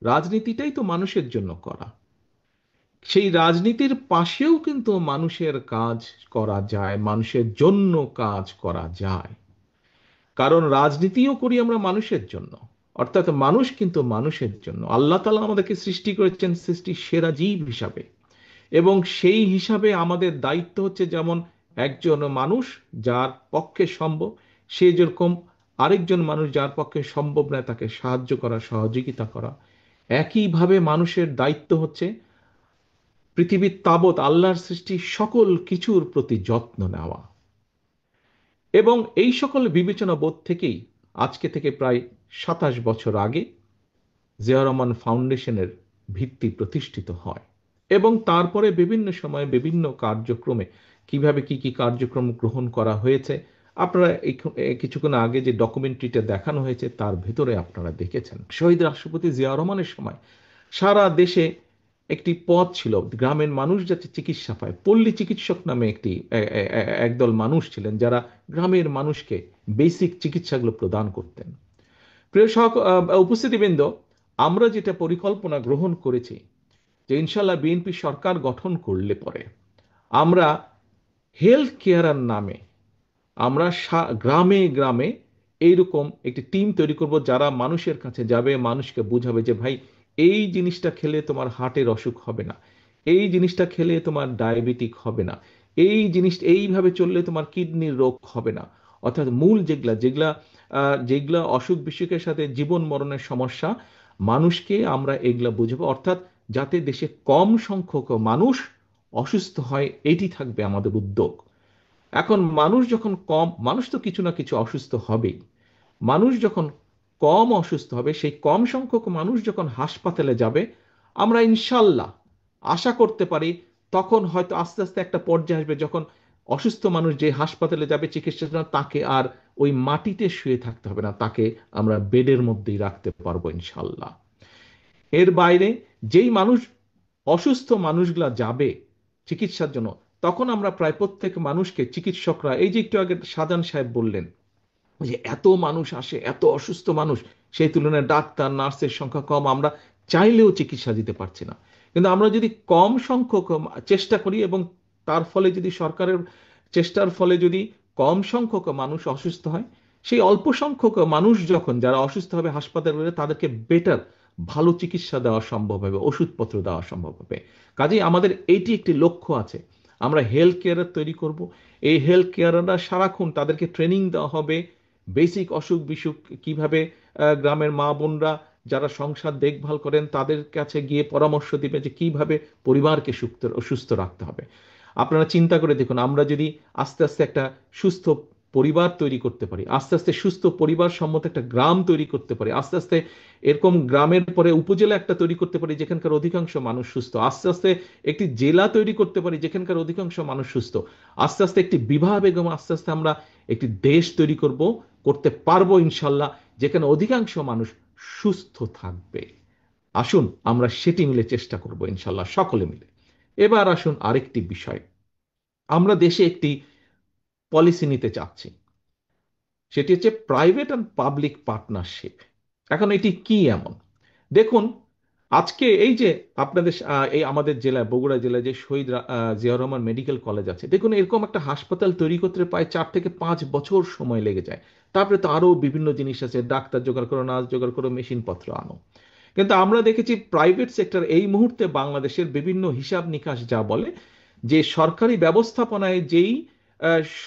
রাজনীতিটাই তো মানুষের জন্য করা। সেই রাজনীতির পাশেও কিন্তু মানুষের কাজ করা যায়, মানুষের জন্য কাজ করা যায়। কারণ রাজনীতিও করি আমরা মানুষের জন্য, অর্থাৎ মানুষ কিন্তু মানুষের জন্য। আল্লাহ তাআলা আমাদেরকে সৃষ্টি করেছেন সৃষ্টির সেরা জীব হিসাবে, এবং সেই হিসাবে আমাদের দায়িত্ব হচ্ছে যেমন একজন মানুষ যার পক্ষে সম্ভব, সে যেরকম আরেকজন মানুষ যার পক্ষে সম্ভব নয় তাকে সাহায্য করা, সহযোগিতা করা। একইভাবে মানুষের দায়িত্ব হচ্ছে পৃথিবীর তাবৎ আল্লাহর সৃষ্টি সকল কিছুর প্রতি যত্ন নেওয়া। এবং এই সকল বিবেচনা বোধ থেকেই আজকে থেকে প্রায় 27 বছর আগে জিয়া রহমান ফাউন্ডেশনের ভিত্তি প্রতিষ্ঠিত হয়। এবং তারপরে বিভিন্ন সময়ে বিভিন্ন কার্যক্রমে কিভাবে কি কি কার্যক্রম গ্রহণ করা হয়েছে, আপনারা কিছুক্ষণ আগে যে ডকুমেন্টারিটা দেখানো হয়েছে তার ভেতরে আপনারা দেখেছেন। শহীদ রাষ্ট্রপতি জিয়া রহমানের সময় সারা দেশে একটি পথ ছিল, গ্রামের মানুষ যাতে চিকিৎসা পায়। পল্লী চিকিৎসক নামে একদল মানুষ ছিলেন যারা গ্রামের মানুষকে বেসিক চিকিৎসাগুলো প্রদান করতেন। প্রিয় উপস্থিতিবৃন্দ, আমরা যেটা পরিকল্পনা গ্রহণ করেছি যে ইনশাল্লাহ বিএনপি সরকার গঠন করলে পরে আমরা হেলথ কেয়ারের নামে আমরা গ্রামে গ্রামে এইরকম একটি টিম তৈরি করব যারা মানুষের কাছে যাবে, মানুষকে বুঝাবে যে ভাই এই জিনিসটা খেলে তোমার হার্টের অসুখ হবে না, এই জিনিসটা খেলে তোমার ডায়াবেটিক হবে না, এই জিনিসটা এইভাবে চললে তোমার কিডনির রোগ হবে না। অর্থাৎ মূল যেগুলা যেগুলা যেগুলা অসুখ বিসুখের সাথে জীবন মরণের সমস্যা, মানুষকে আমরা এগুলা বুঝবো। অর্থাৎ যাতে দেশে কম সংখ্যক মানুষ অসুস্থ হয়, এটি থাকবে আমাদের উদ্যোগ। এখন মানুষ যখন কম, মানুষ তো কিছু না কিছু অসুস্থ হবেই। মানুষ যখন কম অসুস্থ হবে, সেই কম সংখ্যক মানুষ যখন হাসপাতালে যাবে, আমরা ইনশাল্লাহ আশা করতে পারি তখন হয়তো আস্তে আস্তে একটা পর্যায়ে আসবে যখন অসুস্থ মানুষ যে হাসপাতালে যাবে চিকিৎসার জন্য, তাকে আর ওই মাটিতে শুয়ে থাকতে হবে না, তাকে আমরা বেডের মধ্যেই রাখতে পারবো ইনশাল্লাহ। এর বাইরে যেই মানুষ অসুস্থ মানুষগুলা যাবে চিকিৎসার জন্য, তখন আমরা প্রায় প্রত্যেক মানুষকে চিকিৎসকরা, এই যে একটু আগে সাজান সাহেব বললেন যে এত মানুষ আসে, এত অসুস্থ মানুষ, সেই তুলনায় ডাক্তার নার্সের সংখ্যা কম, আমরা চাইলেও চিকিৎসা দিতে পারছি না। কিন্তু আমরা যদি কম সংখ্যক চেষ্টা করি এবং তার ফলে যদি সরকারের চেষ্টার ফলে যদি কম সংখ্যক মানুষ অসুস্থ হয়, সেই অল্প সংখ্যক মানুষ যখন যারা অসুস্থ হবে হাসপাতালে, তাদেরকে বেটার ভালো চিকিৎসা দেওয়া সম্ভব হবে, ওষুধপত্র দেওয়া সম্ভব হবে। কাজেই আমাদের এইটি একটি লক্ষ্য আছে, আমরা হেলথ কেয়ার তৈরি করব। এই হেলথ কেয়াররা সারাক্ষণ তাদেরকে ট্রেনিং দেওয়া হবে বেসিক অসুখ বিসুখ কিভাবে, গ্রামের মা বোনরা যারা সংসার দেখভাল করেন তাদের কাছে গিয়ে পরামর্শ দিবে যে কিভাবে পরিবারকে সুস্থ রাখতে হবে। আপনারা চিন্তা করে দেখুন, আমরা যদি আস্তে আস্তে একটা সুস্থ পরিবার তৈরি করতে পারি, আস্তে আস্তে সুস্থ পরিবার সম্মত একটা গ্রাম তৈরি করতে পারি, আস্তে আস্তে এরকম গ্রামের পরে উপজেলা একটা তৈরি করতে পারি যেখানকার অধিকাংশ মানুষ সুস্থ, আস্তে আস্তে একটি জেলা তৈরি করতে পারি যেখানকার অধিকাংশ মানুষ সুস্থ, আস্তে আস্তে একটি বিবাহ বেগম, আস্তে আস্তে আমরা একটি দেশ তৈরি করতে পারবো ইনশাল্লাহ, যেখানে অধিকাংশ মানুষ সুস্থ থাকবে। আসুন আমরা সেটি মিলে চেষ্টা করব ইনশাল্লাহ, সকলে মিলে। এবার আসুন আরেকটি বিষয়, আমরা দেশে একটি পলিসি নিতে চাচ্ছি, সেটি হচ্ছে প্রাইভেট অ্যান্ড পাবলিক পার্টনারশিপ। এখন এটি কি এমন, দেখুন আজকে এই যে আপনাদের এই আমাদের জেলায়, বগুড়া জেলায় যে শহীদ জিয়া রহমান মেডিকেল কলেজ আছে, দেখুন এরকম একটা হাসপাতাল তৈরি করতে প্রায় 4 থেকে 5 বছর সময় লেগে যায়। তারপরে তো আরো বিভিন্ন জিনিস আছে, ডাক্তার জোগাড় করো, নার্স জোগাড় করো, মেশিনপত্র আনো। কিন্তু আমরা দেখেছি প্রাইভেট সেক্টর এই মুহূর্তে বাংলাদেশের বিভিন্ন হিসাব নিকাশ যা বলে যে সরকারি ব্যবস্থাপনায় যেই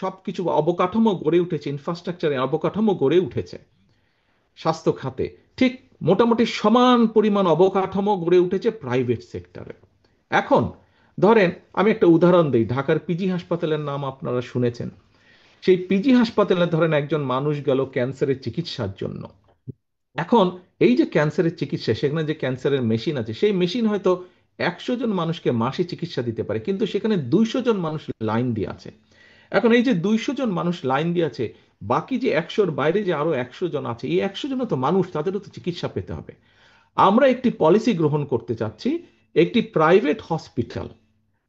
সবকিছু অবকাঠামো গড়ে উঠেছে, ইনফ্রাস্ট্রাকচারে অবকাঠামো গড়ে উঠেছে স্বাস্থ্য খাতে, ঠিক মোটামুটি সমান পরিমাণ অবকাঠামো গড়ে উঠেছে প্রাইভেট সেক্টরে। এখন ধরেন আমি একটা উদাহরণ দিই, ঢাকার পিজি হাসপাতালের নাম আপনারা শুনেছেন। সেই পিজি হাসপাতালে ধরেন একজন মানুষ গেল ক্যান্সারের চিকিৎসার জন্য। এখন এই যে ক্যান্সারের চিকিৎসা, সেখানে যে ক্যান্সারের মেশিন আছে, সেই মেশিন হয়তো 100 জন মানুষকে মাসে চিকিৎসা দিতে পারে, কিন্তু সেখানে 200 জন মানুষ লাইন দিয়ে আছে। এখন এই যে 200 জন মানুষ লাইন দিয়ে আছে, বাকি যে 100-র বাইরে যে আরো 100 জন আছে, এই 100 জনও তো মানুষ, তাদেরও তো চিকিৎসা পেতে হবে। আমরা একটি পলিসি গ্রহণ করতে চাচ্ছি, একটি প্রাইভেট হসপিটাল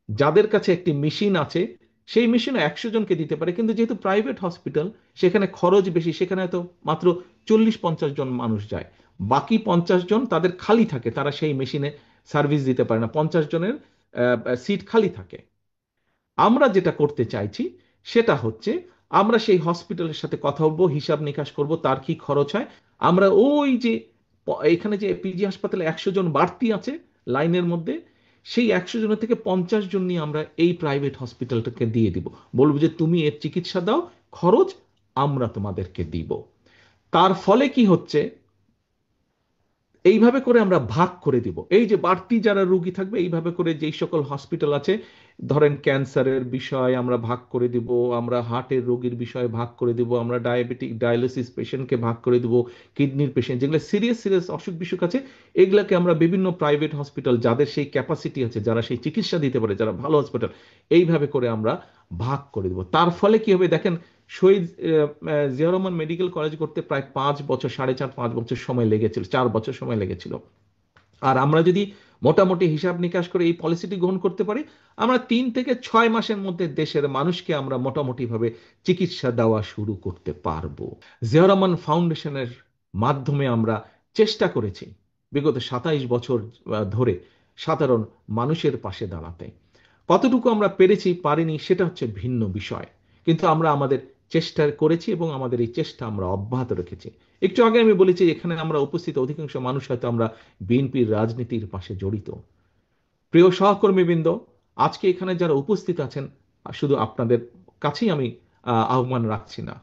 যাদের কাছে একটি মেশিন আছে, সেই মেশিনও 100 জনকে দিতে পারে, কিন্তু যেহেতু প্রাইভেট হসপিটাল সেখানে খরচ বেশি, সেখানে হয়তো মাত্র 40-50 জন মানুষ যায়। বাকি 50 জন তাদের খালি থাকে, তারা সেই মেশিনে সার্ভিস দিতে পারে না, 50 জনের সিট খালি থাকে। আমরা যেটা করতে চাইছি সেটা হচ্ছে, আমরা সেই হসপিটালের সাথে কথা বলবো, হিসাব নিকাশ করব তার কি খরচ হয়। আমরা ওই যে এখানে যে পিজি হাসপাতালে 100 জন বাড়তি আছে লাইনের মধ্যে, সেই 100 জনের থেকে 50 জন নিয়ে আমরা এই প্রাইভেট হসপিটালটাকে দিয়ে দিব, বলবো যে তুমি এর চিকিৎসা দাও, খরচ আমরা তোমাদেরকে দিব। তার ফলে কি হচ্ছে, এইভাবে করে আমরা ভাগ করে দিব, এই যে বাড়তি যারা রোগী থাকবে, এইভাবে করে যেই সকল হসপিটাল আছে, ধরেন ক্যান্সারের বিষয় আমরা ভাগ করে দিব, আমরা হার্টের রোগীর বিষয়ে ভাগ করে দিব, আমরা ডায়াবেটিক ডায়ালিসিস পেশেন্টকে ভাগ করে দিব, কিডনির পেশেন্ট যেগুলো সিরিয়াস সিরিয়াস অসুখ বিসুখ আছে, এগুলাকে আমরা বিভিন্ন প্রাইভেট হসপিটাল যাদের সেই ক্যাপাসিটি আছে, যারা সেই চিকিৎসা দিতে পারে, যারা ভালো হসপিটাল, এইভাবে করে আমরা ভাগ করে দিব। তার ফলে কি হবে দেখেন, শহীদ জিয়া রহমান মেডিকেল কলেজ করতে প্রায় 5 বছর, 4.5-5 বছর সময় লেগেছিল, 4 বছর সময় লেগেছিল। আর আমরা যদি মোটামুটি হিসাব নিকাশ করে এই পলিসিটি গ্রহণ করতে পারি, আমরা 3 থেকে 6 মাসের মধ্যে দেশের মানুষকে আমরা মোটামুটি ভাবে চিকিৎসা দেওয়া শুরু করতে পারবো। জিয়া রহমান ফাউন্ডেশনের মাধ্যমে আমরা চেষ্টা করেছি বিগত 27 বছর ধরে সাধারণ মানুষের পাশে দাঁড়াতে। কতটুকু আমরা পেরেছি পারিনি সেটা হচ্ছে ভিন্ন বিষয়, কিন্তু আমরা আমাদের চেষ্টা করেছি এবং আমাদের এই চেষ্টা আমরা অব্যাহত রেখেছি। একটু আগে আমি বলেছি, এখানে আমরা উপস্থিত অধিকাংশ মানুষ হয়তো আমরা বিএনপির রাজনীতির পাশে জড়িত। প্রিয় সহকর্মীবৃন্দ, আজকে এখানে যারা উপস্থিত আছেন, শুধু আপনাদের কাছেই আমি আহ্বান রাখছি না,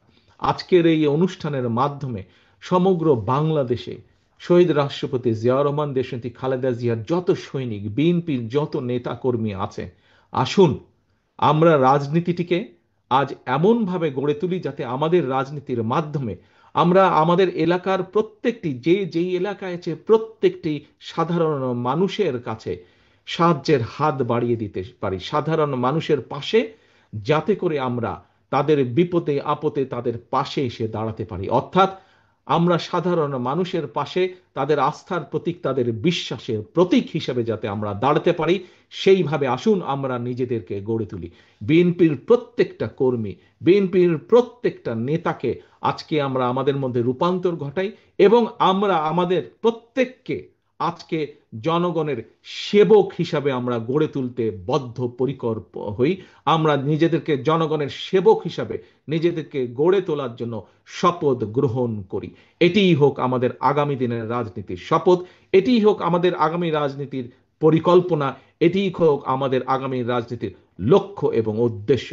আজকের এই অনুষ্ঠানের মাধ্যমে সমগ্র বাংলাদেশে শহীদ রাষ্ট্রপতি জিয়াউর রহমান, দেশনেত্রী খালেদা জিয়ার যত সৈনিক, বিএনপির যত নেতা কর্মী আছে, আসুন আমরা রাজনীতিটিকে আজ এমনভাবে গড়ে তুলি যাতে আমাদের রাজনীতির মাধ্যমে আমরা আমাদের এলাকার প্রত্যেকটি, যে যেই এলাকায় আছে প্রত্যেকটি সাধারণ মানুষের কাছে সাহায্যের হাত বাড়িয়ে দিতে পারি, সাধারণ মানুষের পাশে, যাতে করে আমরা তাদের বিপদে আপদে তাদের পাশে এসে দাঁড়াতে পারি। অর্থাৎ আমরা সাধারণ মানুষের পাশে তাদের আস্থার প্রতীক, তাদের বিশ্বাসের প্রতীক হিসেবে যাতে আমরা দাঁড়াতে পারি, সেইভাবে আসুন আমরা নিজেদেরকে গড়ে তুলি। বিএনপির প্রত্যেকটা কর্মী, বিএনপির প্রত্যেকটা নেতাকে আজকে আমরা আমাদের মধ্যে রূপান্তর ঘটাই এবং আমরা আমাদের প্রত্যেককে আজকে জনগণের সেবক হিসাবে আমরা গড়ে তুলতে বদ্ধপরিকর হই। আমরা নিজেদেরকে জনগণের সেবক হিসাবে নিজেদেরকে গড়ে তোলার জন্য শপথ গ্রহণ করি। এটিই হোক আমাদের আগামী দিনের রাজনীতির শপথ, এটিই হোক আমাদের আগামী রাজনীতির পরিকল্পনা, এটিই হোক আমাদের আগামী রাজনীতির লক্ষ্য এবং উদ্দেশ্য।